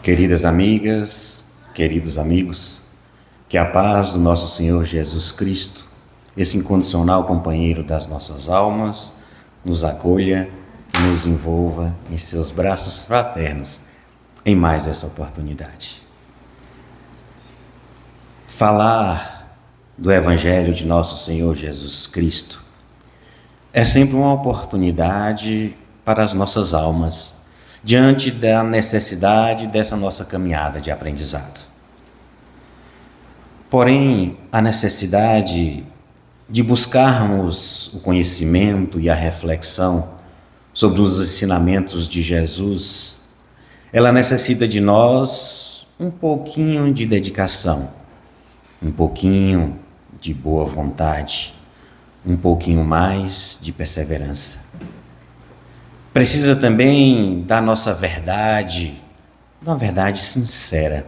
Queridas amigas, queridos amigos, que a paz do nosso Senhor Jesus Cristo, esse incondicional companheiro das nossas almas, nos acolha e nos envolva em seus braços fraternos em mais essa oportunidade. Falar do Evangelho de nosso Senhor Jesus Cristo é sempre uma oportunidade para as nossas almas, diante da necessidade dessa nossa caminhada de aprendizado. Porém, a necessidade de buscarmos o conhecimento e a reflexão sobre os ensinamentos de Jesus, ela necessita de nós um pouquinho de dedicação, um pouquinho de boa vontade, um pouquinho mais de perseverança. Precisa também da nossa verdade, uma verdade sincera,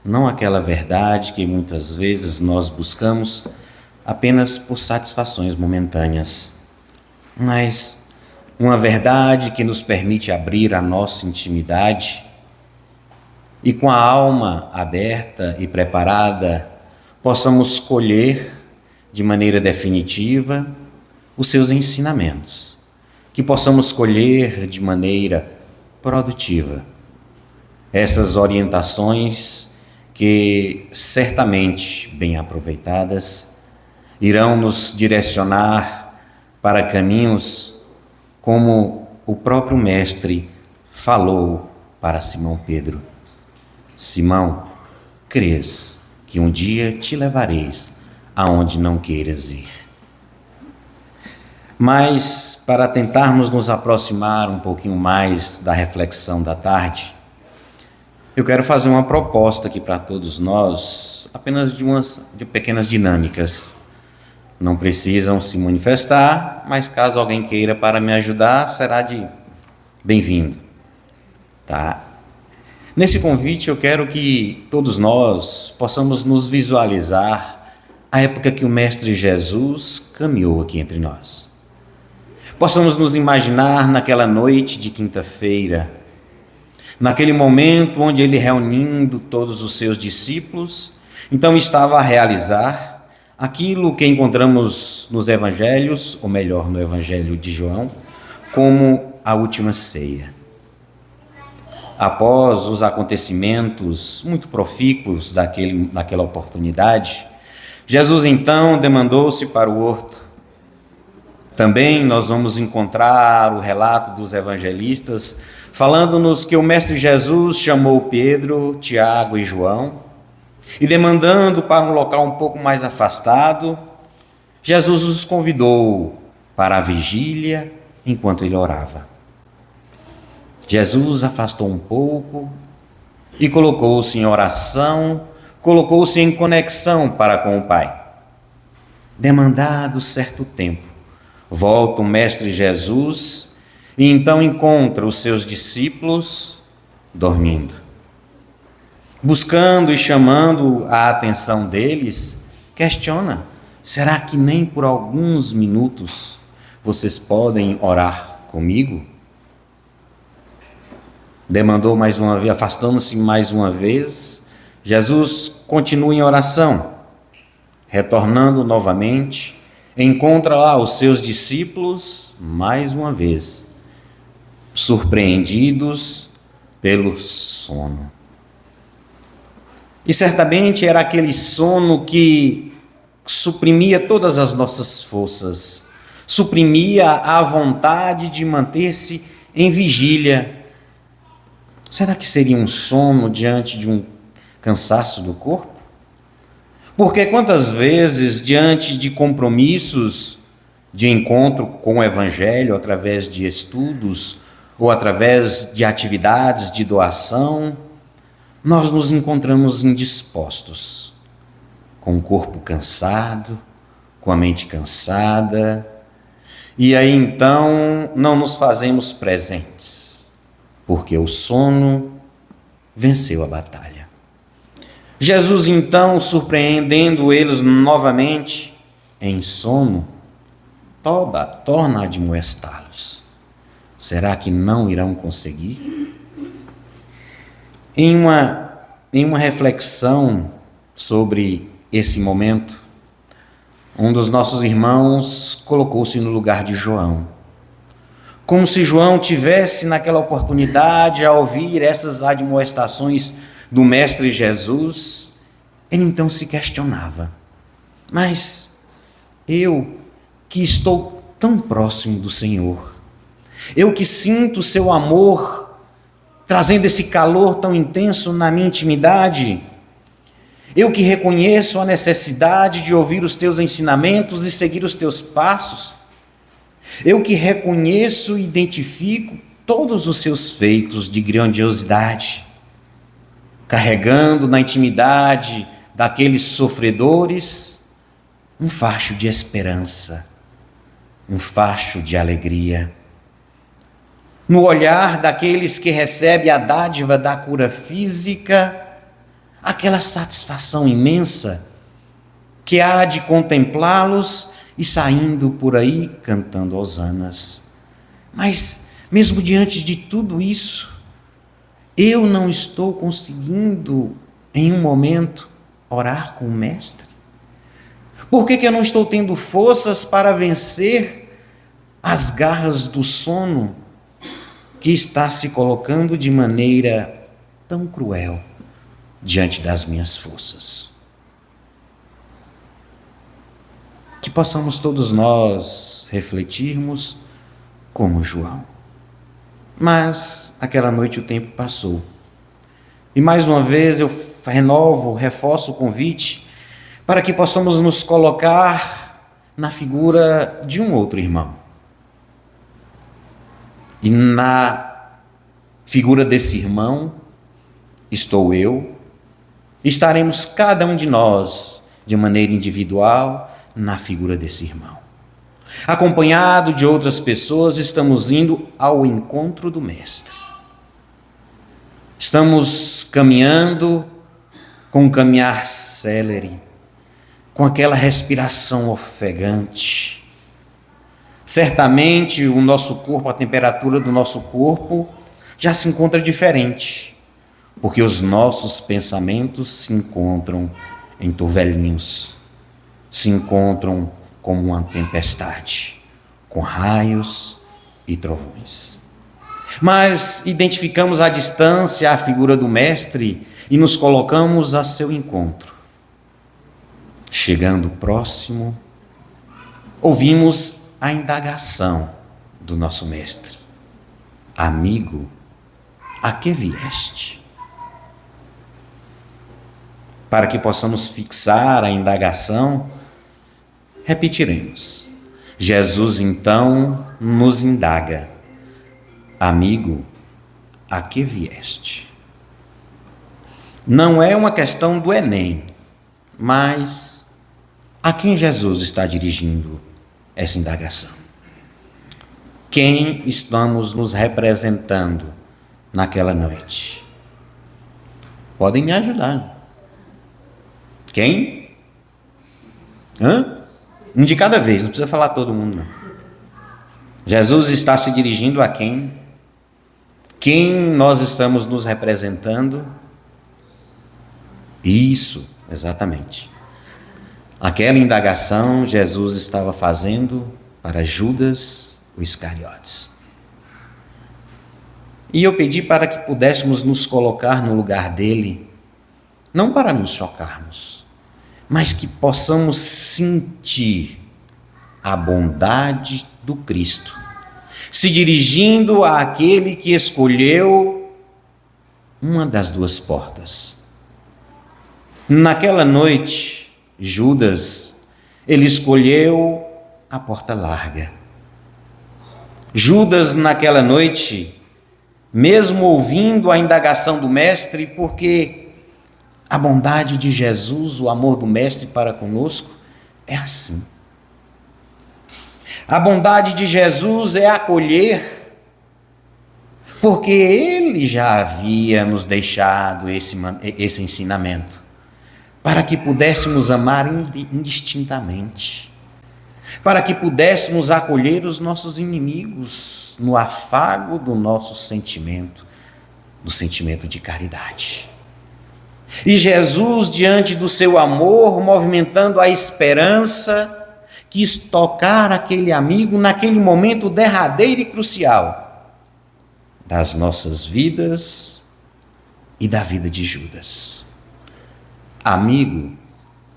não aquela verdade que muitas vezes nós buscamos apenas por satisfações momentâneas, mas uma verdade que nos permite abrir a nossa intimidade e, com a alma aberta e preparada, possamos colher de maneira definitiva os seus ensinamentos, que possamos colher de maneira produtiva essas orientações que, certamente bem aproveitadas, irão nos direcionar para caminhos como o próprio Mestre falou para Simão Pedro: Simão, crês que um dia te levareis aonde não queiras ir. Mas, para tentarmos nos aproximar um pouquinho mais da reflexão da tarde, eu quero fazer uma proposta aqui para todos nós, apenas de pequenas dinâmicas. Não precisam se manifestar, mas caso alguém queira para me ajudar, será de bem-vindo. Tá? Nesse convite eu quero que todos nós possamos nos visualizar a época que o Mestre Jesus caminhou aqui entre nós. Possamos nos imaginar naquela noite de quinta-feira, naquele momento onde ele, reunindo todos os seus discípulos, então estava a realizar aquilo que encontramos nos evangelhos, ou melhor, no Evangelho de João, como a última ceia. Após os acontecimentos muito profícuos daquela oportunidade, Jesus então demandou-se para o horto. Também nós vamos encontrar o relato dos evangelistas falando-nos que o Mestre Jesus chamou Pedro, Tiago e João e, demandando para um local um pouco mais afastado, Jesus os convidou para a vigília enquanto ele orava. Jesus afastou um pouco e colocou-se em oração, colocou-se em conexão para com o Pai. Demandado certo tempo, volta o Mestre Jesus e então encontra os seus discípulos dormindo. Buscando e chamando a atenção deles, questiona: será que nem por alguns minutos vocês podem orar comigo? Demandou mais uma vez, afastando-se mais uma vez. Jesus continua em oração, retornando novamente, encontra lá os seus discípulos mais uma vez, surpreendidos pelo sono. E certamente era aquele sono que suprimia todas as nossas forças, suprimia a vontade de manter-se em vigília. Será que seria um sono diante de um cansaço do corpo? Porque quantas vezes, diante de compromissos de encontro com o Evangelho, através de estudos ou através de atividades de doação, nós nos encontramos indispostos, com o corpo cansado, com a mente cansada, e aí então não nos fazemos presentes. porque o sono venceu a batalha. Jesus, então, surpreendendo eles novamente em sono, torna a admoestá-los. Será que não irão conseguir? Em uma reflexão sobre esse momento, um dos nossos irmãos colocou-se no lugar de João. Como se João tivesse naquela oportunidade a ouvir essas admoestações do Mestre Jesus, ele então se questionava: mas eu que estou tão próximo do Senhor, eu que sinto o seu amor trazendo esse calor tão intenso na minha intimidade, eu que reconheço a necessidade de ouvir os teus ensinamentos e seguir os teus passos, eu que reconheço e identifico todos os seus feitos de grandiosidade, carregando na intimidade daqueles sofredores um facho de esperança, um facho de alegria. No olhar daqueles que recebem a dádiva da cura física, aquela satisfação imensa que há de contemplá-los e saindo por aí cantando hosanas. Mas, mesmo diante de tudo isso, eu não estou conseguindo, em um momento, orar com o Mestre? Por que eu não estou tendo forças para vencer as garras do sono que está se colocando de maneira tão cruel diante das minhas forças? Que possamos todos nós refletirmos como João. Mas aquela noite o tempo passou. E mais uma vez eu reforço o convite para que possamos nos colocar na figura de um outro irmão. E na figura desse irmão estou eu, estaremos cada um de nós de maneira individual na figura desse irmão. Acompanhado de outras pessoas, estamos indo ao encontro do Mestre. Estamos caminhando com um caminhar célere, com aquela respiração ofegante. Certamente o nosso corpo, a temperatura do nosso corpo já se encontra diferente, porque os nossos pensamentos se encontram em turvelinhos, se encontram como uma tempestade, com raios e trovões. Mas identificamos à distância a figura do Mestre e nos colocamos a seu encontro. Chegando próximo, ouvimos a indagação do nosso Mestre: amigo, a que vieste? Para que possamos fixar a indagação, repetiremos. Jesus então nos indaga: amigo, a que vieste? Não é uma questão do Enem, mas a quem Jesus está dirigindo essa indagação? Quem estamos nos representando naquela noite? Podem me ajudar. Quem? Um de cada vez, não precisa falar todo mundo, não. Jesus está se dirigindo a quem? Quem nós estamos nos representando? Isso, exatamente. Aquela indagação Jesus estava fazendo para Judas o Iscariotes. E eu pedi para que pudéssemos nos colocar no lugar dele, não para nos chocarmos, mas que possamos sentir a bondade do Cristo, se dirigindo àquele que escolheu uma das duas portas. Naquela noite, Judas, ele escolheu a porta larga. Judas, naquela noite, mesmo ouvindo a indagação do Mestre, porque a bondade de Jesus, o amor do Mestre para conosco, é assim. A bondade de Jesus é acolher, porque ele já havia nos deixado esse ensinamento, para que pudéssemos amar indistintamente, para que pudéssemos acolher os nossos inimigos no afago do nosso sentimento, do sentimento de caridade. E Jesus, diante do seu amor, movimentando a esperança, quis tocar aquele amigo naquele momento derradeiro e crucial das nossas vidas e da vida de Judas. Amigo,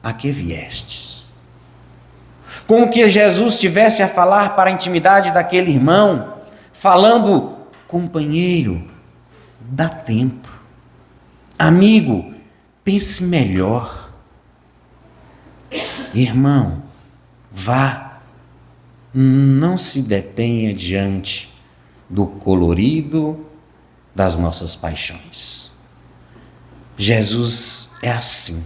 a que viestes? Como que Jesus tivesse a falar para a intimidade daquele irmão, falando, companheiro, dá tempo. Amigo, pense melhor. Irmão, vá, não se detenha diante do colorido das nossas paixões. Jesus é assim.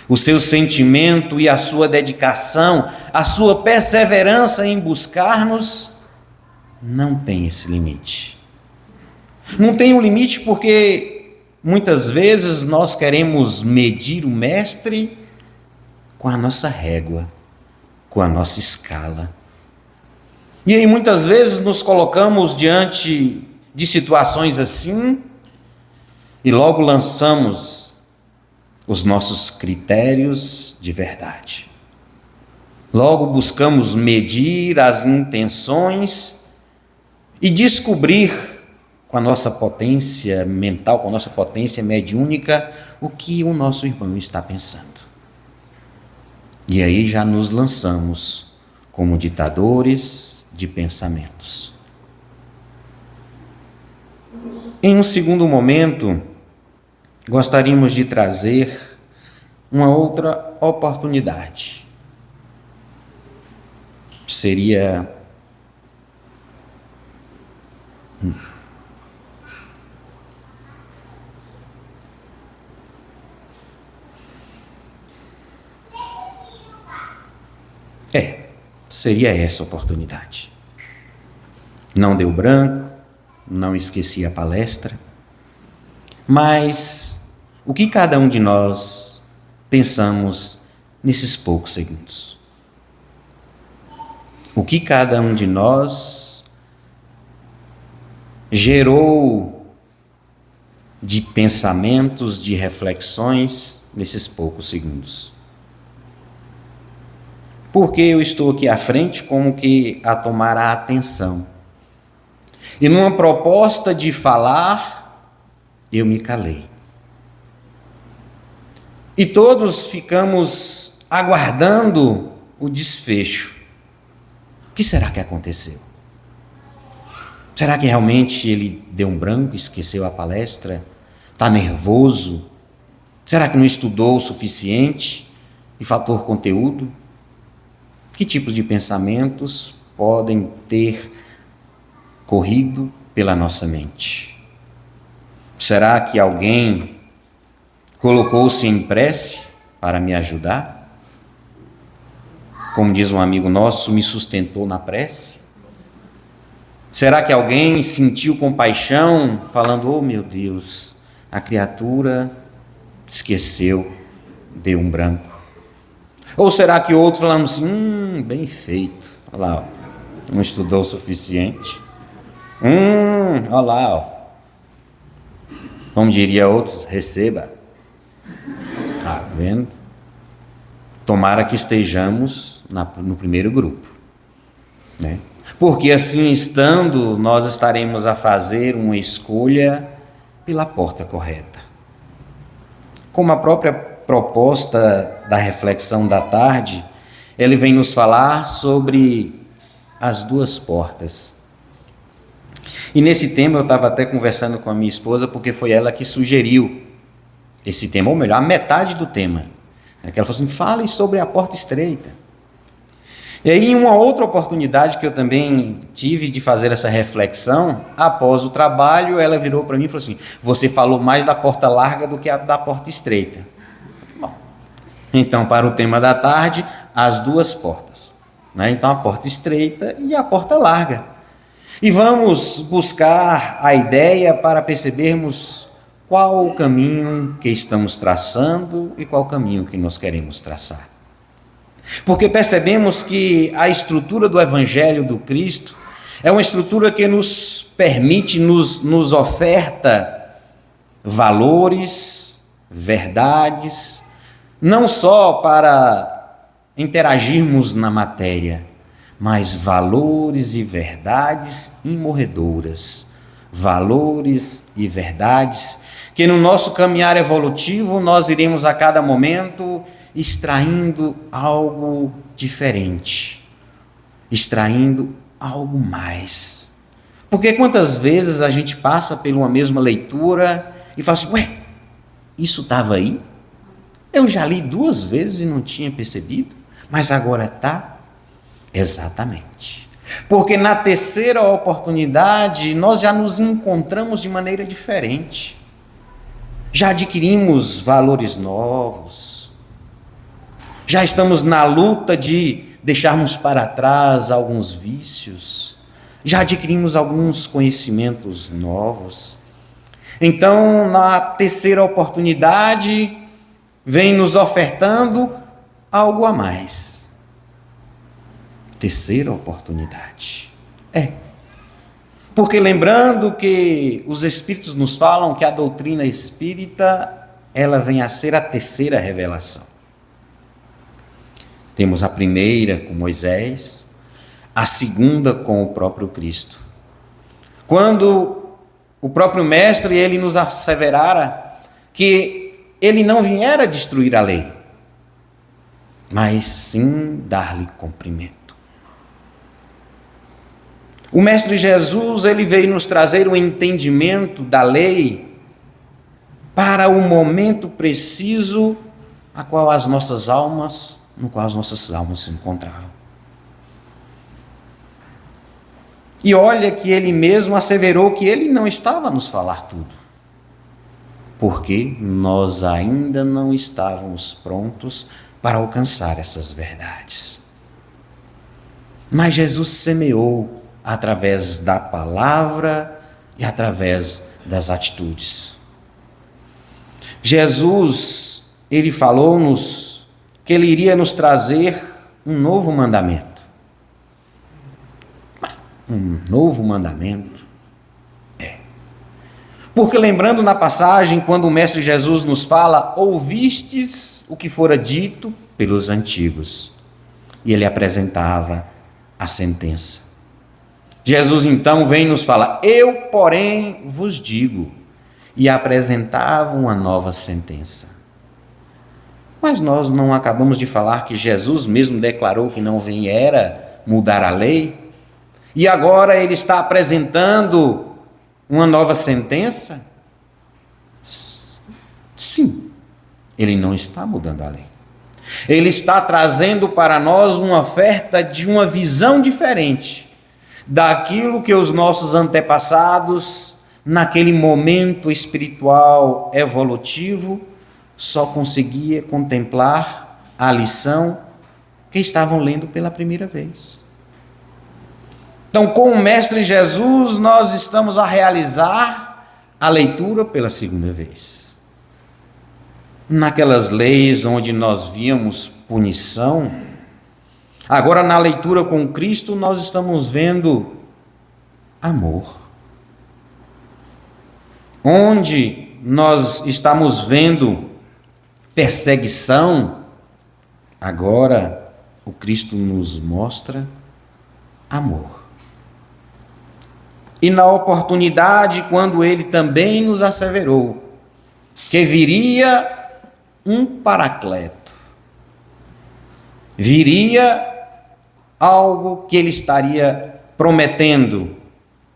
O seu sentimento e a sua dedicação, a sua perseverança em buscar-nos, não tem esse limite. Não tem um limite porque muitas vezes nós queremos medir o mestre com a nossa régua, com a nossa escala. E aí muitas vezes nos colocamos diante de situações assim e logo lançamos os nossos critérios de verdade. Logo buscamos medir as intenções e descobrir com a nossa potência mental, com a nossa potência mediúnica, o que o nosso irmão está pensando. E aí já nos lançamos como ditadores de pensamentos. Em um segundo momento, gostaríamos de trazer uma outra oportunidade. Seria seria essa oportunidade. Não deu branco, não esqueci a palestra, mas o que cada um de nós pensamos nesses poucos segundos? O que cada um de nós gerou de pensamentos, de reflexões nesses poucos segundos? Porque eu estou aqui à frente como que a tomar a atenção. E numa proposta de falar, eu me calei. E todos ficamos aguardando o desfecho. O que será que aconteceu? Será que realmente ele deu um branco, esqueceu a palestra? Está nervoso? Será que não estudou o suficiente e faltou conteúdo? Que tipos de pensamentos podem ter corrido pela nossa mente? Será que alguém colocou-se em prece para me ajudar? Como diz um amigo nosso, me sustentou na prece? Será que alguém sentiu compaixão, falando, oh meu Deus, a criatura esqueceu, deu um branco? Ou será que outros falando assim, bem feito, olha lá, ó, não estudou o suficiente? Olha lá, ó. Como diria outros, receba. Tá vendo? Tomara que estejamos no primeiro grupo, né? Porque assim estando, nós estaremos a fazer uma escolha pela porta correta. Como a própria proposta da reflexão da tarde, ele vem nos falar sobre as duas portas. E nesse tema eu estava até conversando com a minha esposa, porque foi ela que sugeriu esse tema, ou melhor, a metade do tema. Ela falou assim, fale sobre a porta estreita. E aí, em uma outra oportunidade que eu também tive de fazer essa reflexão, após o trabalho, ela virou para mim e falou assim, você falou mais da porta larga do que da porta estreita. Bom, então, para o tema da tarde, as duas portas, né? Então, a porta estreita e a porta larga. E vamos buscar a ideia para percebermos qual o caminho que estamos traçando e qual o caminho que nós queremos traçar. Porque percebemos que a estrutura do Evangelho do Cristo é uma estrutura que nos permite, nos oferta valores, verdades, não só para interagirmos na matéria, mas valores e verdades imorredoras, valores e verdades que no nosso caminhar evolutivo nós iremos a cada momento extraindo algo diferente, extraindo algo mais. Porque quantas vezes a gente passa por uma mesma leitura e fala assim, ué, isso estava aí? Eu já li 2 vezes e não tinha percebido, mas agora está. Exatamente. Porque na terceira oportunidade nós já nos encontramos de maneira diferente. Já adquirimos valores novos. Já estamos na luta de deixarmos para trás alguns vícios. Já adquirimos alguns conhecimentos novos. Então, na terceira oportunidade, vem nos ofertando algo a mais. Terceira oportunidade. Porque lembrando que os Espíritos nos falam que a doutrina espírita, ela vem a ser a terceira revelação. Temos a primeira com Moisés, a segunda com o próprio Cristo. Quando o próprio Mestre, ele nos asseverara que ele não viera destruir a lei, mas sim dar-lhe cumprimento. O Mestre Jesus, ele veio nos trazer o entendimento da lei para o momento preciso no qual as nossas almas se encontravam. E olha que ele mesmo asseverou que ele não estava a nos falar tudo, porque nós ainda não estávamos prontos para alcançar essas verdades. Mas Jesus semeou através da palavra e através das atitudes. Jesus, ele falou-nos que ele iria nos trazer um novo mandamento. Um novo mandamento. Porque lembrando na passagem, quando o Mestre Jesus nos fala, ouvistes o que fora dito pelos antigos. E ele apresentava a sentença. Jesus então vem e nos fala, eu, porém, vos digo, e apresentava uma nova sentença. Mas nós não acabamos de falar que Jesus mesmo declarou que não viera mudar a lei? E agora ele está apresentando uma nova sentença? Sim, ele não está mudando a lei. Ele está trazendo para nós uma oferta de uma visão diferente daquilo que os nossos antepassados, naquele momento espiritual evolutivo, só conseguia contemplar a lição que estavam lendo pela primeira vez. Então, com o Mestre Jesus, nós estamos a realizar a leitura pela segunda vez. Naquelas leis onde nós víamos punição, agora na leitura com Cristo nós estamos vendo amor. Onde nós estamos vendo perseguição, agora o Cristo nos mostra amor. E na oportunidade, quando ele também nos asseverou que viria um paracleto, viria algo que ele estaria prometendo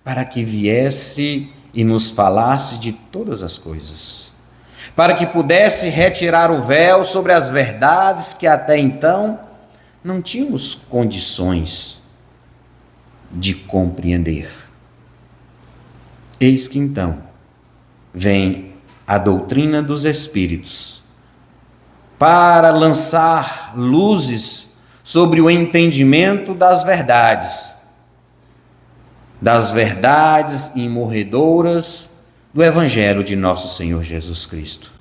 para que viesse e nos falasse de todas as coisas, para que pudesse retirar o véu sobre as verdades que até então não tínhamos condições de compreender. Eis que então vem a doutrina dos Espíritos para lançar luzes sobre o entendimento das verdades das verdades imorredoras do Evangelho de nosso Senhor Jesus Cristo.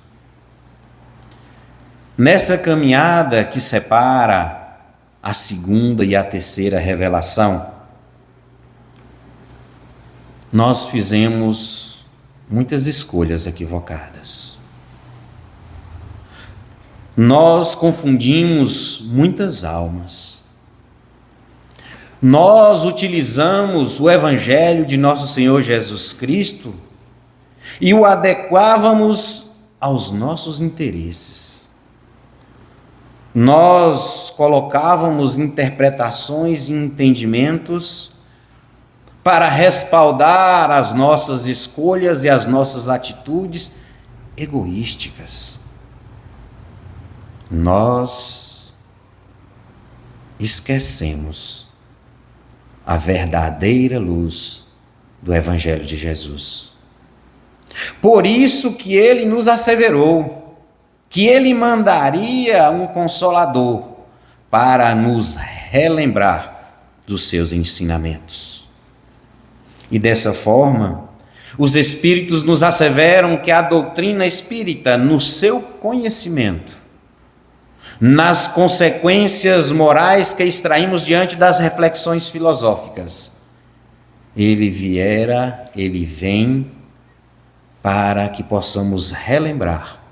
Nessa caminhada que separa a segunda e a terceira revelação, nós fizemos muitas escolhas equivocadas. Nós confundimos muitas almas. Nós utilizamos o Evangelho de nosso Senhor Jesus Cristo e o adequávamos aos nossos interesses. Nós colocávamos interpretações e entendimentos para respaldar as nossas escolhas e as nossas atitudes egoísticas. Nós esquecemos a verdadeira luz do Evangelho de Jesus. Por isso que ele nos asseverou que ele mandaria um Consolador para nos relembrar dos seus ensinamentos. E dessa forma, os Espíritos nos asseveram que a doutrina espírita, no seu conhecimento, nas consequências morais que extraímos diante das reflexões filosóficas, ele vem para que possamos relembrar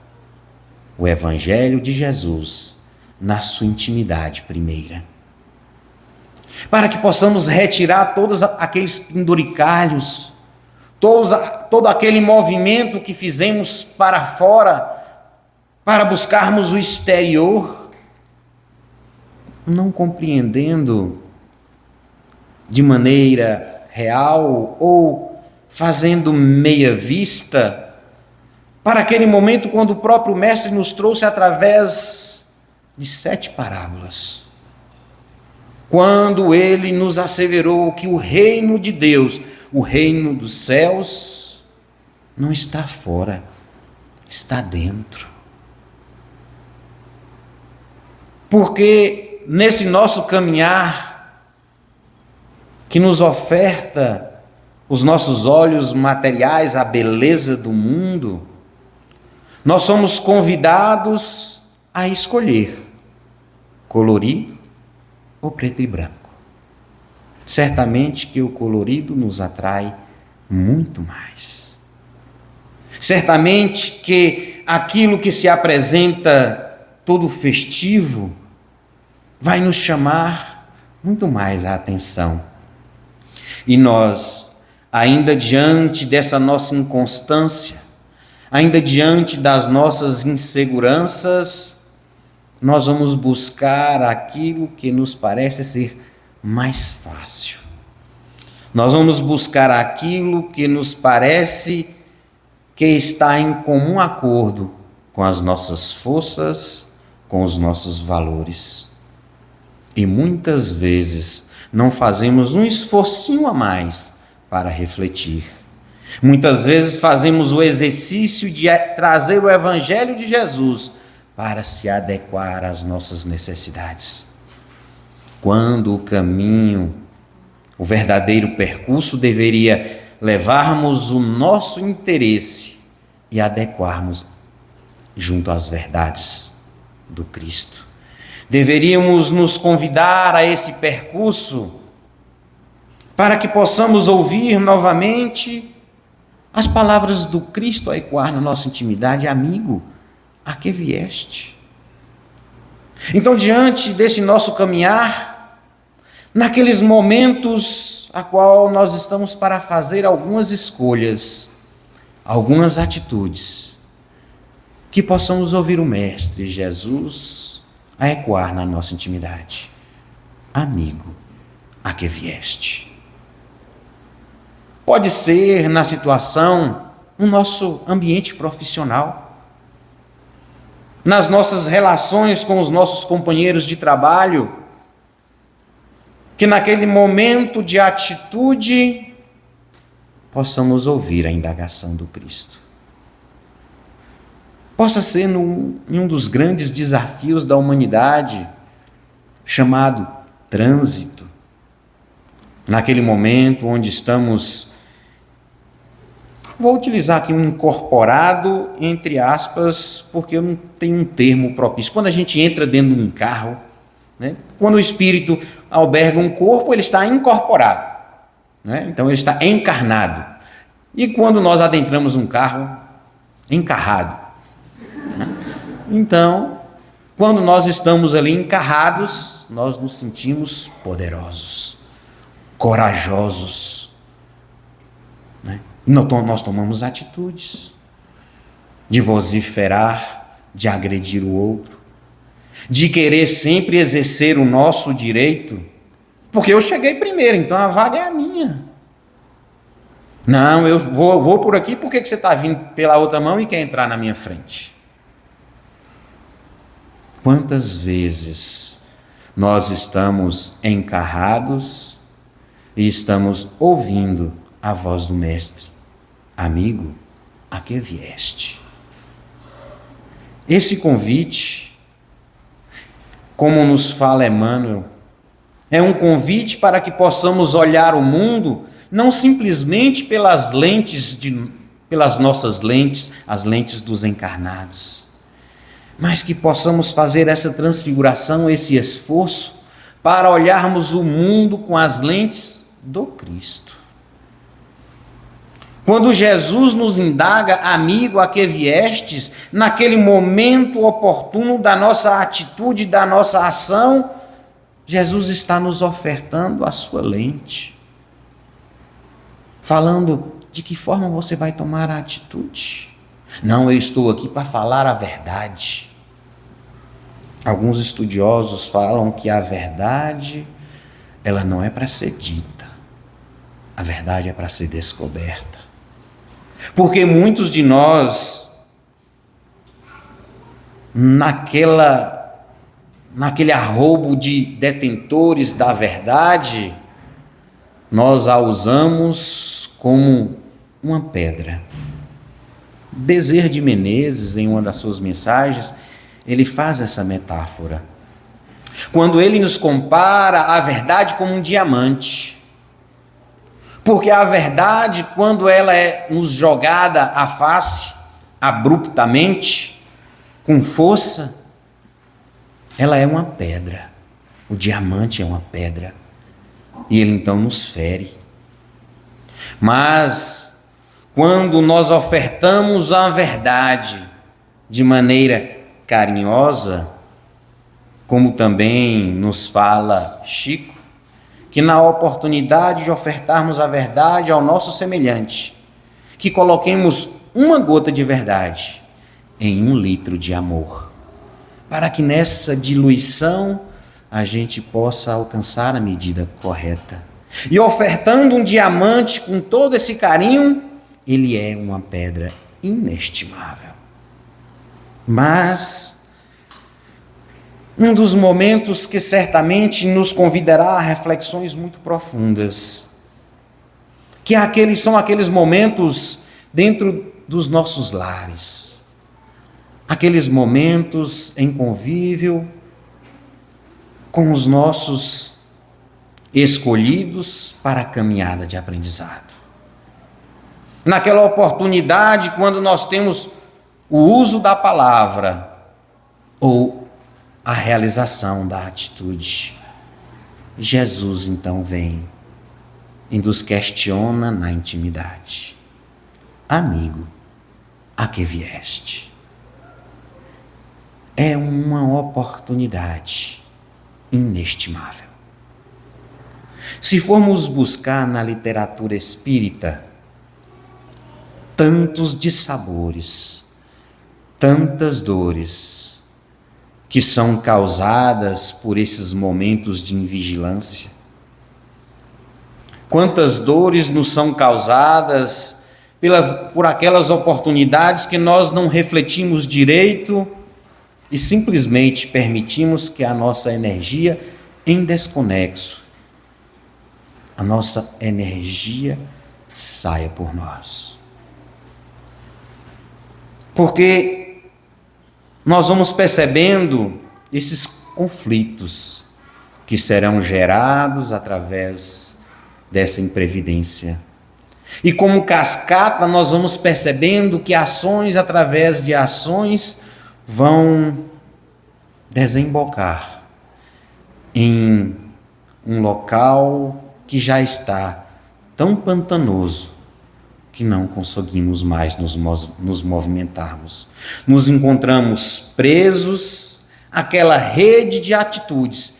o Evangelho de Jesus na sua intimidade primeira. Para que possamos retirar todos aqueles penduricalhos, todo aquele movimento que fizemos para fora, para buscarmos o exterior, não compreendendo de maneira real ou fazendo meia vista, para aquele momento quando o próprio Mestre nos trouxe através de 7 parábolas. Quando ele nos asseverou que o reino de Deus, o reino dos céus, não está fora, está dentro. Porque nesse nosso caminhar, que nos oferta os nossos olhos materiais, a beleza do mundo, nós somos convidados a escolher colorido ou preto e branco. Certamente que o colorido nos atrai muito mais. Certamente que aquilo que se apresenta todo festivo vai nos chamar muito mais a atenção. E nós, ainda diante dessa nossa inconstância, ainda diante das nossas inseguranças, nós vamos buscar aquilo que nos parece ser mais fácil. Nós vamos buscar aquilo que nos parece que está em comum acordo com as nossas forças, com os nossos valores. E muitas vezes não fazemos um esforcinho a mais para refletir. Muitas vezes fazemos o exercício de trazer o Evangelho de Jesus para se adequar às nossas necessidades. Quando o caminho, o verdadeiro percurso deveria levarmos o nosso interesse e adequarmos junto às verdades do Cristo. Deveríamos nos convidar a esse percurso para que possamos ouvir novamente as palavras do Cristo a ecoar na nossa intimidade: amigo, a que vieste? Então, diante desse nosso caminhar, naqueles momentos a qual nós estamos para fazer algumas escolhas, algumas atitudes, que possamos ouvir o Mestre Jesus a ecoar na nossa intimidade: amigo, a que vieste? Pode ser na situação, no nosso ambiente profissional, nas nossas relações com os nossos companheiros de trabalho, que naquele momento de atitude possamos ouvir a indagação do Cristo. Possa ser em um dos grandes desafios da humanidade, chamado trânsito. naquele momento onde estamos, vou utilizar aqui um incorporado, entre aspas, porque eu não tenho um termo propício. Quando a gente entra dentro de um carro, né? Quando o espírito alberga um corpo, ele está incorporado, né? Então ele está encarnado. E quando nós adentramos um carro, encarrado, né? Então, quando nós estamos ali encarrados, nós nos sentimos poderosos, corajosos, né? Nós tomamos atitudes de vociferar, de agredir o outro, de querer sempre exercer o nosso direito, porque eu cheguei primeiro, então a vaga é a minha. Não, eu vou por aqui, por que você está vindo pela outra mão e quer entrar na minha frente? Quantas vezes nós estamos encarrados e estamos ouvindo a voz do Mestre: amigo, a que vieste? Esse convite, como nos fala Emmanuel, é um convite para que possamos olhar o mundo não simplesmente pelas nossas lentes, as lentes dos encarnados, mas que possamos fazer essa transfiguração, esse esforço, para olharmos o mundo com as lentes do Cristo. Quando Jesus nos indaga, amigo, a que viestes, naquele momento oportuno da nossa atitude, da nossa ação, Jesus está nos ofertando a sua lente, falando de que forma você vai tomar a atitude. Não, eu estou aqui para falar a verdade. Alguns estudiosos falam que a verdade, ela não é para ser dita, a verdade é para ser descoberta. Porque muitos de nós, naquele arroubo de detentores da verdade, nós a usamos como uma pedra. Bezerra de Menezes, em uma das suas mensagens, ele faz essa metáfora. Quando ele nos compara a verdade como um diamante. Porque a verdade, quando ela é nos jogada à face, abruptamente, com força, ela é uma pedra. O diamante é uma pedra. E ele então nos fere. Mas, quando nós ofertamos a verdade de maneira carinhosa, como também nos fala Chico, que na oportunidade de ofertarmos a verdade ao nosso semelhante, que coloquemos uma gota de verdade em 1 litro de amor, para que nessa diluição a gente possa alcançar a medida correta. E ofertando um diamante com todo esse carinho, ele é uma pedra inestimável. Mas um dos momentos que certamente nos convidará a reflexões muito profundas, que são aqueles momentos dentro dos nossos lares, aqueles momentos em convívio com os nossos escolhidos para a caminhada de aprendizado. Naquela oportunidade, quando nós temos o uso da palavra ou a realização da atitude, Jesus então vem e nos questiona na intimidade: amigo, a que vieste? É uma oportunidade inestimável. Se formos buscar na literatura espírita tantos dissabores, tantas dores que são causadas por esses momentos de invigilância, quantas dores nos são causadas por aquelas oportunidades que nós não refletimos direito e simplesmente permitimos que a nossa energia em desconexo, a nossa energia saia por nós. Porque nós vamos percebendo esses conflitos que serão gerados através dessa imprevidência. E como cascata, nós vamos percebendo que ações através de ações vão desembocar em um local que já está tão pantanoso que não conseguimos mais nos movimentarmos. Nos encontramos presos àquela rede de atitudes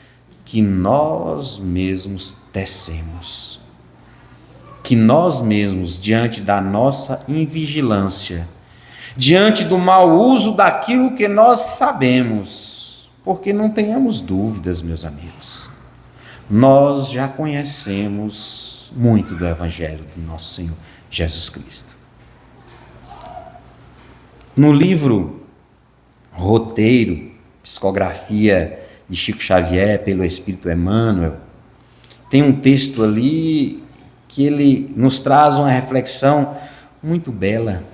que nós mesmos tecemos. Que nós mesmos, diante da nossa invigilância, diante do mau uso daquilo que nós sabemos, porque não tenhamos dúvidas, meus amigos, nós já conhecemos muito do Evangelho do nosso Senhor Jesus Cristo. No livro Roteiro, Psicografia de Chico Xavier pelo Espírito Emmanuel, tem um texto ali que ele nos traz uma reflexão muito bela.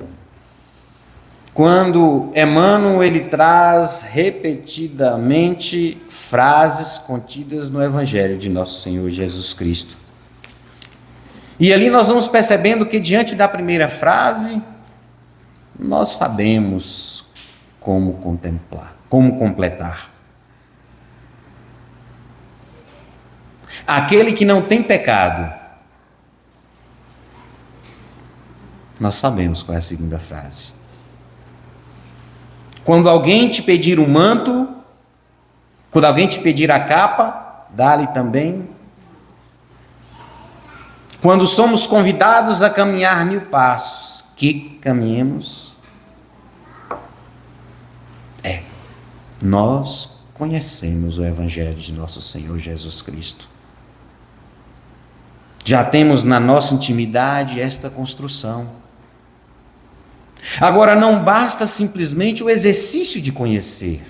Quando Emmanuel ele traz repetidamente frases contidas no Evangelho de nosso Senhor Jesus Cristo. E ali nós vamos percebendo que diante da primeira frase, nós sabemos como contemplar, como completar. Aquele que não tem pecado. Nós sabemos qual é a segunda frase. Quando alguém te pedir o manto, quando alguém te pedir a capa, dá-lhe também. Quando somos convidados a caminhar 1000 passos, que caminhemos? Nós conhecemos o Evangelho de nosso Senhor Jesus Cristo. Já temos na nossa intimidade esta construção. Agora, não basta simplesmente o exercício de conhecer.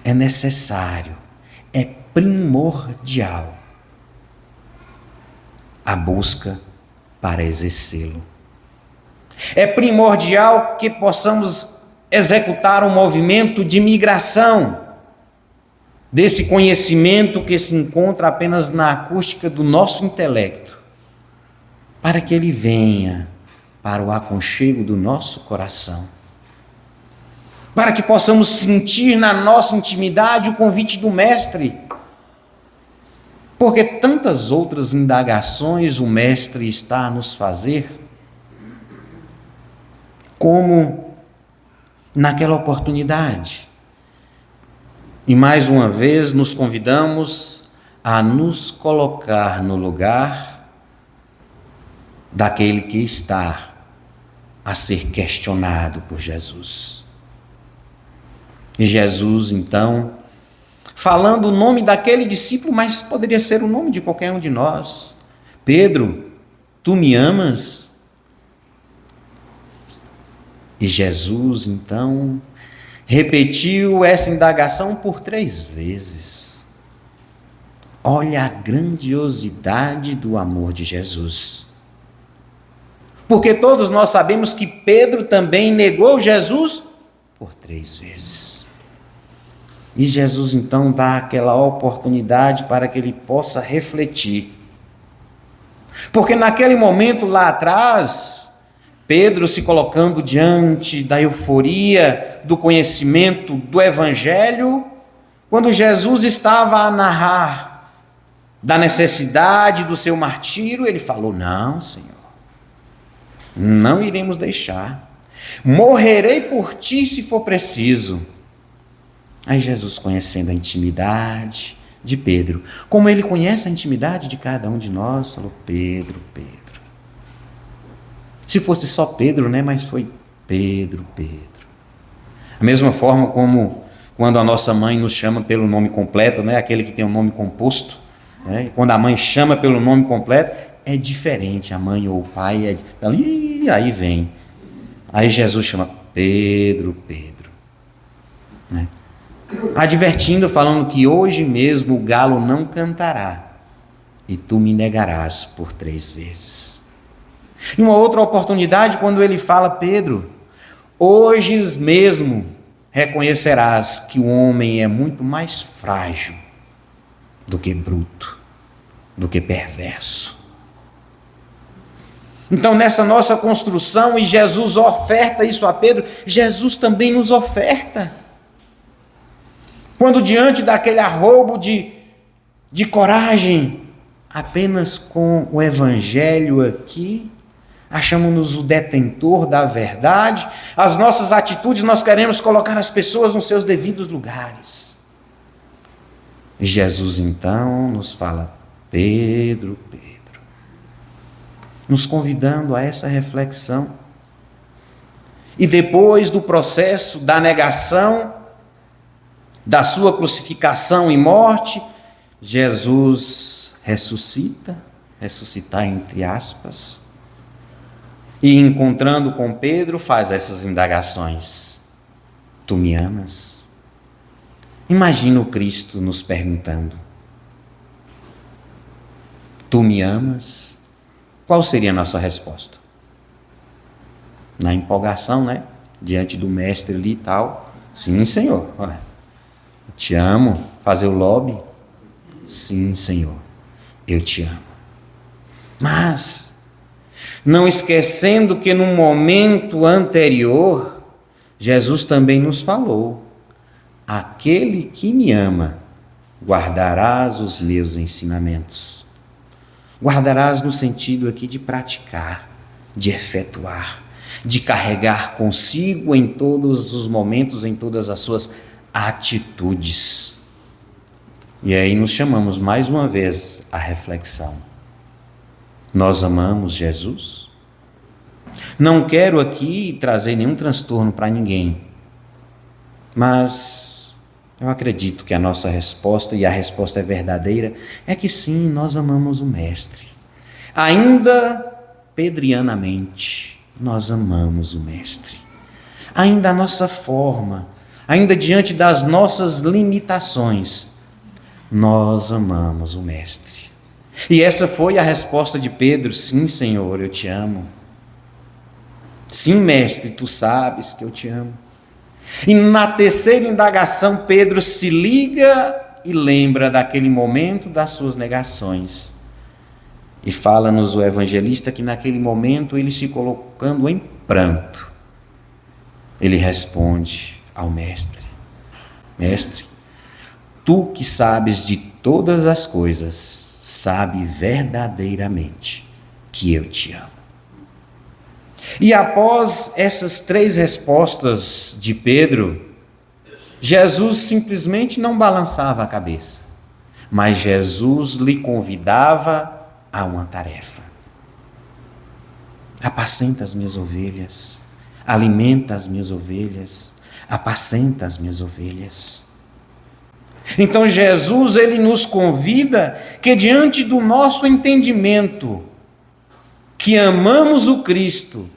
É necessário, é primordial a busca para exercê-lo. É primordial que possamos executar um movimento de migração desse conhecimento que se encontra apenas na acústica do nosso intelecto, para que ele venha para o aconchego do nosso coração, para que possamos sentir na nossa intimidade o convite do Mestre, porque tantas outras indagações o Mestre está a nos fazer, como naquela oportunidade. E mais uma vez nos convidamos a nos colocar no lugar daquele que está a ser questionado por Jesus. E Jesus, então, falando o nome daquele discípulo, mas poderia ser o nome de qualquer um de nós. Pedro, tu me amas? E Jesus, então, repetiu essa indagação por 3 vezes. Olha a grandiosidade do amor de Jesus. Porque todos nós sabemos que Pedro também negou Jesus por 3 vezes. E Jesus então dá aquela oportunidade para que ele possa refletir. Porque naquele momento lá atrás, Pedro se colocando diante da euforia do conhecimento do Evangelho, quando Jesus estava a narrar da necessidade do seu martírio, ele falou: não, Senhor, não iremos deixar, morrerei por ti se for preciso. Aí Jesus, conhecendo a intimidade de Pedro, como ele conhece a intimidade de cada um de nós, falou: Pedro, Pedro. Se fosse só Pedro, né? Mas foi Pedro, Pedro. Da mesma forma como quando a nossa mãe nos chama pelo nome completo, né? Aquele que tem um nome composto, né? E quando a mãe chama pelo nome completo, é diferente. A mãe ou o pai, aí vem. Aí Jesus chama Pedro, Pedro. Né? Advertindo, falando que hoje mesmo o galo não cantará e tu me negarás por 3 vezes. Em uma outra oportunidade, quando ele fala: Pedro, hoje mesmo reconhecerás que o homem é muito mais frágil do que bruto. do que perverso. Então, nessa nossa construção, e Jesus oferta isso a Pedro, Jesus também nos oferta. Quando diante daquele arroubo de coragem, apenas com o Evangelho aqui, achamos-nos o detentor da verdade, as nossas atitudes, nós queremos colocar as pessoas nos seus devidos lugares. Jesus então nos fala, Pedro, nos convidando a essa reflexão. E depois do processo da negação, da sua crucificação e morte, Jesus ressuscitar entre aspas, e encontrando com Pedro, faz essas indagações. Tu me amas? Imagina o Cristo nos perguntando, tu me amas? Qual seria a nossa resposta? Na empolgação, né? Diante do mestre ali e tal. Sim, Senhor. Eu te amo. Fazer o lobby? Sim, Senhor. Eu te amo. Mas, não esquecendo que no momento anterior, Jesus também nos falou, aquele que me ama, guardarás os meus ensinamentos. Guardarás no sentido aqui de praticar, de efetuar, de carregar consigo em todos os momentos, em todas as suas atitudes. E aí nos chamamos mais uma vez à reflexão. Nós amamos Jesus? Não quero aqui trazer nenhum transtorno para ninguém, mas eu acredito que a nossa resposta, e a resposta é verdadeira, é que sim, nós amamos o Mestre. Ainda pedrianamente, nós amamos o Mestre. Ainda a nossa forma, ainda diante das nossas limitações, nós amamos o Mestre. E essa foi a resposta de Pedro, sim, Senhor, eu te amo. Sim, Mestre, tu sabes que eu te amo. E na terceira indagação, Pedro se liga e lembra daquele momento das suas negações. E fala-nos o evangelista que naquele momento ele se colocando em pranto, ele responde ao Mestre, Mestre, tu que sabes de todas as coisas, sabe verdadeiramente que eu te amo. E após essas três respostas de Pedro, Jesus simplesmente não balançava a cabeça, mas Jesus lhe convidava a uma tarefa. Apacenta as minhas ovelhas, alimenta as minhas ovelhas, apacenta as minhas ovelhas. Então Jesus, ele nos convida que diante do nosso entendimento, que amamos o Cristo,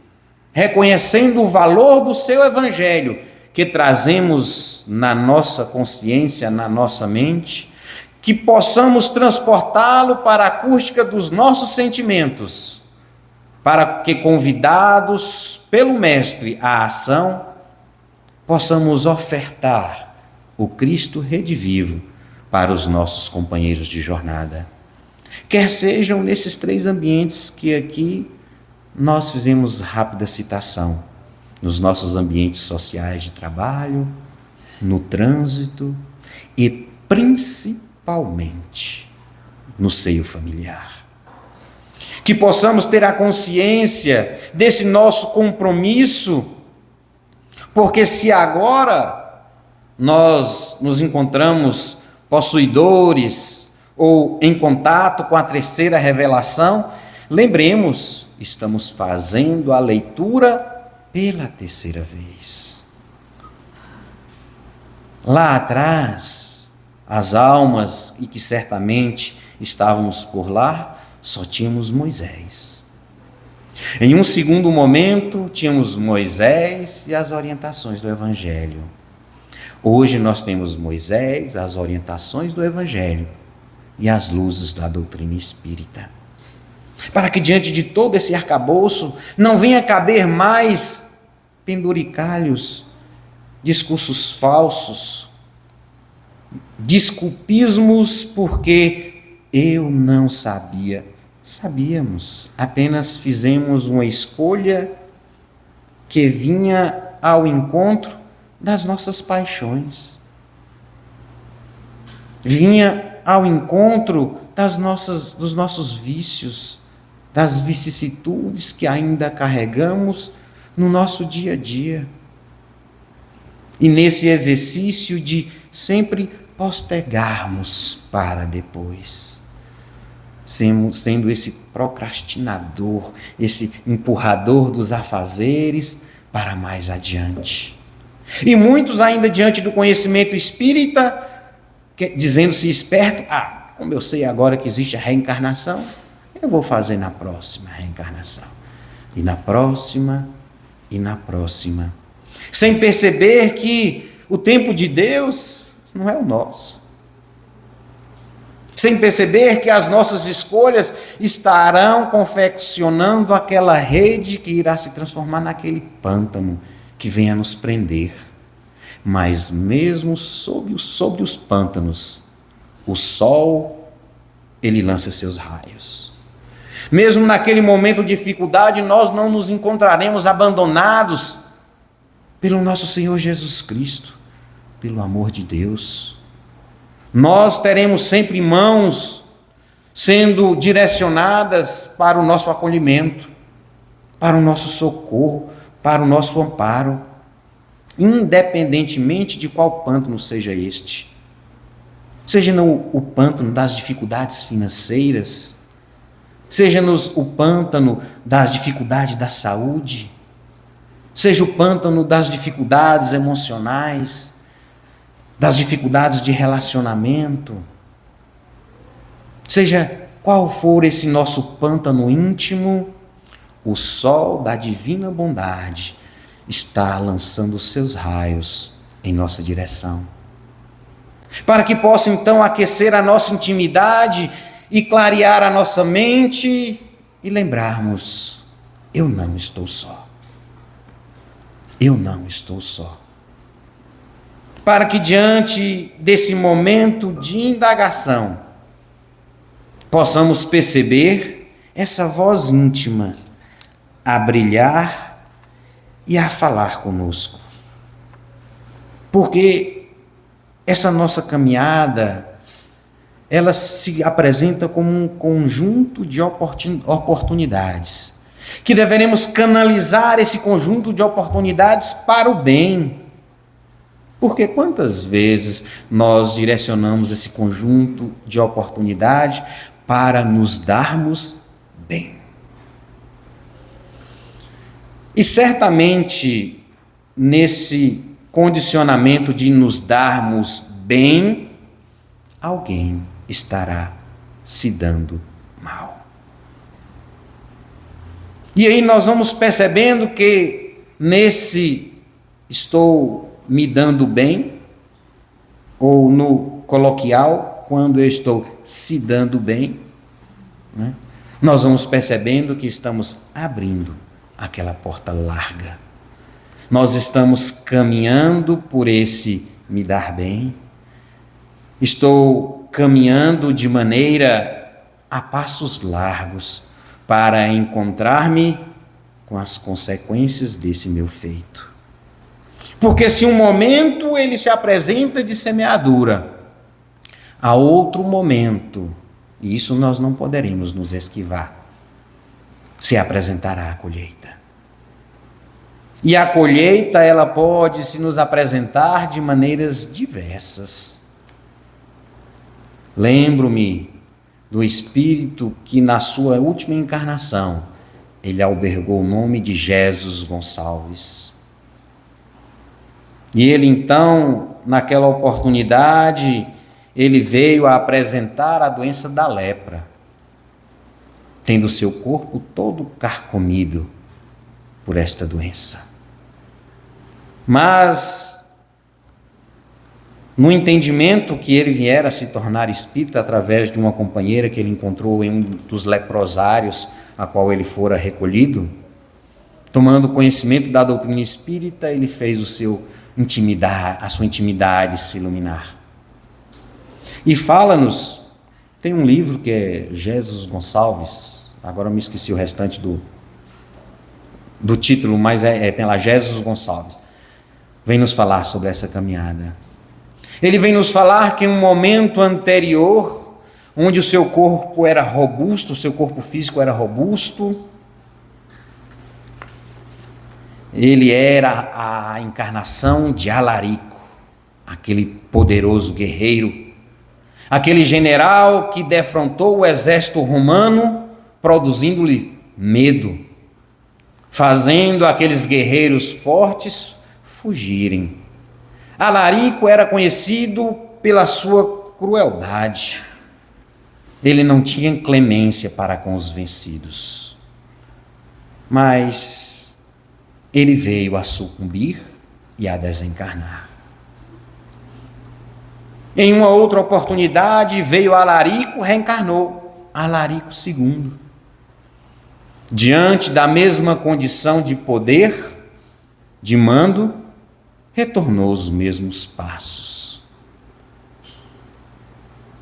reconhecendo o valor do seu evangelho, que trazemos na nossa consciência, na nossa mente, que possamos transportá-lo para a acústica dos nossos sentimentos, para que, convidados pelo Mestre à ação, possamos ofertar o Cristo redivivo para os nossos companheiros de jornada. Quer sejam nesses três ambientes que aqui nós fizemos rápida citação, nos nossos ambientes sociais de trabalho, no trânsito e principalmente no seio familiar. Que possamos ter a consciência desse nosso compromisso, porque se agora nós nos encontramos possuidores ou em contato com a terceira revelação, lembremos, estamos fazendo a leitura pela terceira vez. Lá atrás, as almas, e que certamente estávamos por lá, só tínhamos Moisés. Em um segundo momento, tínhamos Moisés e as orientações do Evangelho. Hoje nós temos Moisés, as orientações do Evangelho e as luzes da doutrina espírita. Para que diante de todo esse arcabouço não venha caber mais penduricalhos, discursos falsos, desculpismos porque Eu não sabia. Sabíamos, apenas fizemos uma escolha que vinha ao encontro das nossas paixões. Vinha ao encontro dos nossos vícios, das vicissitudes que ainda carregamos no nosso dia a dia. E nesse exercício de sempre postergarmos para depois, sendo esse procrastinador, esse empurrador dos afazeres para mais adiante. E muitos ainda diante do conhecimento espírita, dizendo-se esperto, como eu sei agora que existe a reencarnação, eu vou fazer na próxima reencarnação. E na próxima, e na próxima. Sem perceber que o tempo de Deus não é o nosso. Sem perceber que as nossas escolhas estarão confeccionando aquela rede que irá se transformar naquele pântano que venha nos prender. Mas mesmo sobre os pântanos, o sol, ele lança seus raios. Mesmo naquele momento de dificuldade, nós não nos encontraremos abandonados pelo nosso Senhor Jesus Cristo, pelo amor de Deus. Nós teremos sempre mãos sendo direcionadas para o nosso acolhimento, para o nosso socorro, para o nosso amparo, independentemente de qual pântano seja este. Seja o pântano das dificuldades financeiras, seja o pântano das dificuldades da saúde, seja o pântano das dificuldades emocionais, das dificuldades de relacionamento, seja qual for esse nosso pântano íntimo, o sol da divina bondade está lançando os seus raios em nossa direção. Para que possa então aquecer a nossa intimidade e clarear a nossa mente e lembrarmos, eu não estou só. Eu não estou só. Para que diante desse momento de indagação, possamos perceber essa voz íntima a brilhar e a falar conosco. Porque essa nossa caminhada, ela se apresenta como um conjunto de oportunidades, que deveremos canalizar esse conjunto de oportunidades para o bem. Porque quantas vezes nós direcionamos esse conjunto de oportunidades para nos darmos bem? E certamente, nesse condicionamento de nos darmos bem, alguém estará se dando mal. E aí nós vamos percebendo que nesse estou me dando bem, ou no coloquial, quando eu estou se dando bem, né, nós vamos percebendo que estamos abrindo aquela porta larga. Nós estamos caminhando por esse me dar bem. Estou caminhando de maneira a passos largos para encontrar-me com as consequências desse meu feito. Porque se um momento ele se apresenta de semeadura, a outro momento, e isso nós não poderemos nos esquivar, se apresentará a colheita. E a colheita, ela pode se nos apresentar de maneiras diversas. Lembro-me do espírito que na sua última encarnação, ele albergou o nome de Jesus Gonçalves. E ele então, naquela oportunidade, ele veio a apresentar a doença da lepra, tendo seu corpo todo carcomido por esta doença. Mas, no entendimento que ele viera a se tornar espírita através de uma companheira que ele encontrou em um dos leprosários a qual ele fora recolhido, tomando conhecimento da doutrina espírita, ele fez a sua intimidade se iluminar. E fala-nos Tem um livro que é Jesus Gonçalves, agora eu me esqueci o restante do título, mas tem lá Jesus Gonçalves. Vem nos falar sobre essa caminhada. Ele vem nos falar que em um momento anterior, onde o seu corpo era robusto, o seu corpo físico era robusto, ele era a encarnação de Alarico, aquele poderoso guerreiro, aquele general que defrontou o exército romano, produzindo-lhe medo, fazendo aqueles guerreiros fortes fugirem. Alarico era conhecido pela sua crueldade. Ele não tinha clemência para com os vencidos. Mas ele veio a sucumbir e a desencarnar. Em uma outra oportunidade, veio Alarico, reencarnou, Alarico II. Diante da mesma condição de poder, de mando, retornou os mesmos passos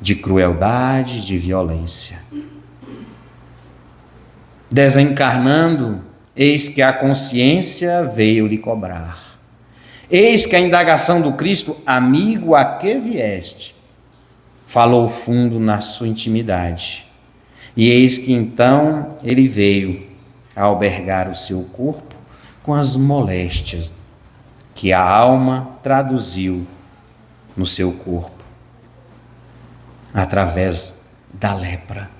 de crueldade, de violência. Desencarnando, eis que a consciência veio lhe cobrar. Eis que a indagação do Cristo, amigo, a que vieste? Falou fundo na sua intimidade. E eis que então ele veio a albergar o seu corpo com as moléstias que a alma traduziu no seu corpo, através da lepra.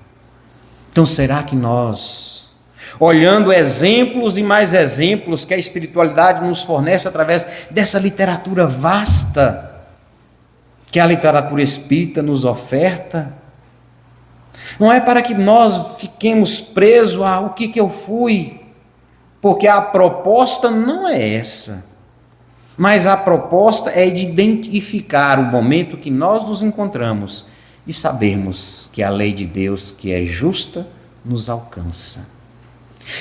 Então será que nós, olhando exemplos e mais exemplos que a espiritualidade nos fornece através dessa literatura vasta, que a literatura espírita nos oferta, não é para que nós fiquemos presos a o que eu fui, porque a proposta não é essa. Mas a proposta é de identificar o momento que nós nos encontramos e sabermos que a lei de Deus, que é justa, nos alcança.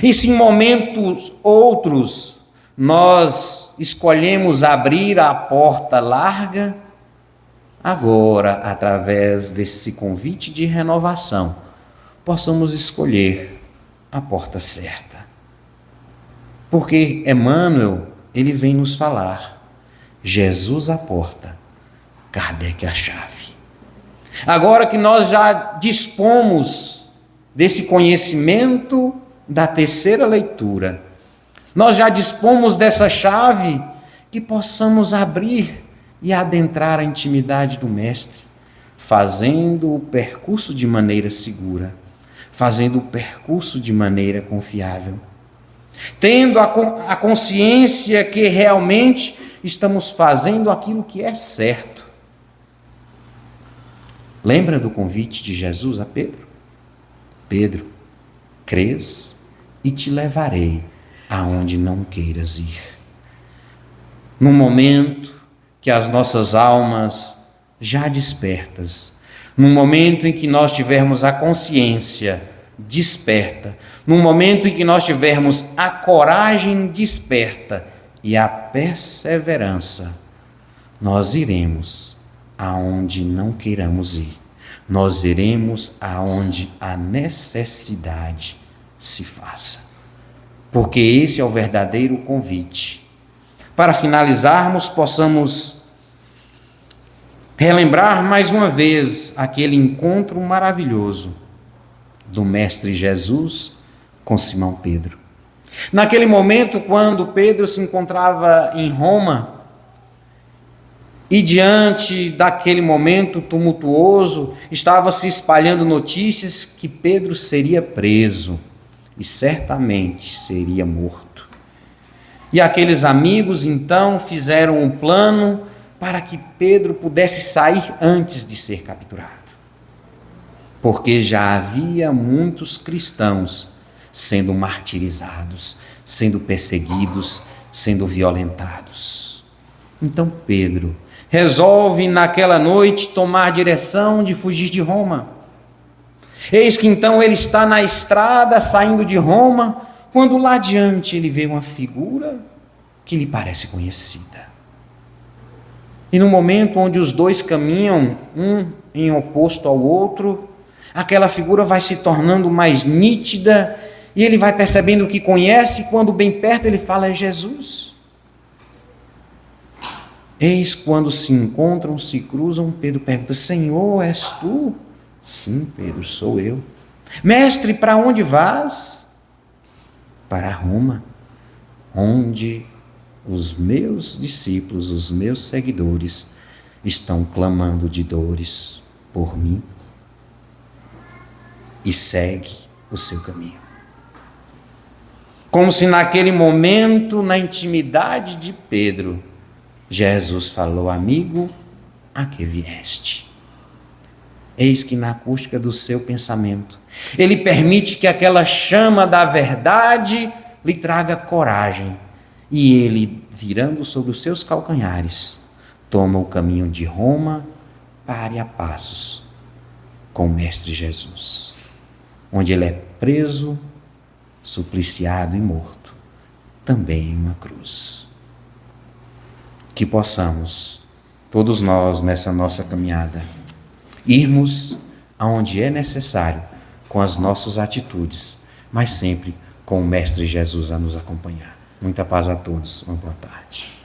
E se em momentos outros nós escolhemos abrir a porta larga, agora, através desse convite de renovação, possamos escolher a porta certa. Porque Emmanuel, ele vem nos falar, Jesus a porta, Kardec a chave. Agora que nós já dispomos desse conhecimento da terceira leitura, nós já dispomos dessa chave, que possamos abrir e adentrar a intimidade do Mestre, fazendo o percurso de maneira segura, fazendo o percurso de maneira confiável, tendo a consciência que realmente estamos fazendo aquilo que é certo. Lembra do convite de Jesus a Pedro? Pedro, crês e te levarei aonde não queiras ir. No momento que as nossas almas já despertas, no momento em que nós tivermos a consciência desperta, no momento em que nós tivermos a coragem desperta e a perseverança, nós iremos aonde não queiramos ir. Nós iremos aonde a necessidade se faça. Porque esse é o verdadeiro convite. Para finalizarmos, possamos relembrar mais uma vez aquele encontro maravilhoso do Mestre Jesus com Simão Pedro. Naquele momento, quando Pedro se encontrava em Roma, e diante daquele momento tumultuoso, estava se espalhando notícias que Pedro seria preso e certamente seria morto. E aqueles amigos então fizeram um plano para que Pedro pudesse sair antes de ser capturado. Porque já havia muitos cristãos sendo martirizados, sendo perseguidos, sendo violentados. Então Pedro resolve naquela noite tomar direção de fugir de Roma. Eis que então ele está na estrada saindo de Roma, quando lá adiante ele vê uma figura que lhe parece conhecida. E no momento onde os dois caminham, um em oposto ao outro, aquela figura vai se tornando mais nítida e ele vai percebendo que conhece, e quando bem perto ele fala: é Jesus. Eis quando se encontram, se cruzam, Pedro pergunta: Senhor, és tu? Sim, Pedro, sou eu. Mestre, para onde vás? Para Roma, onde os meus discípulos, os meus seguidores, estão clamando de dores por mim. E segue o seu caminho. Como se naquele momento, na intimidade de Pedro, Jesus falou: amigo, a que vieste? Eis que na acústica do seu pensamento, ele permite que aquela chama da verdade lhe traga coragem. E ele, virando sobre os seus calcanhares, toma o caminho de Roma para a passos com o Mestre Jesus, onde ele é preso, supliciado e morto, também em uma cruz. Que possamos, todos nós nessa nossa caminhada, irmos aonde é necessário com as nossas atitudes, mas sempre com o Mestre Jesus a nos acompanhar. Muita paz a todos. Uma boa tarde.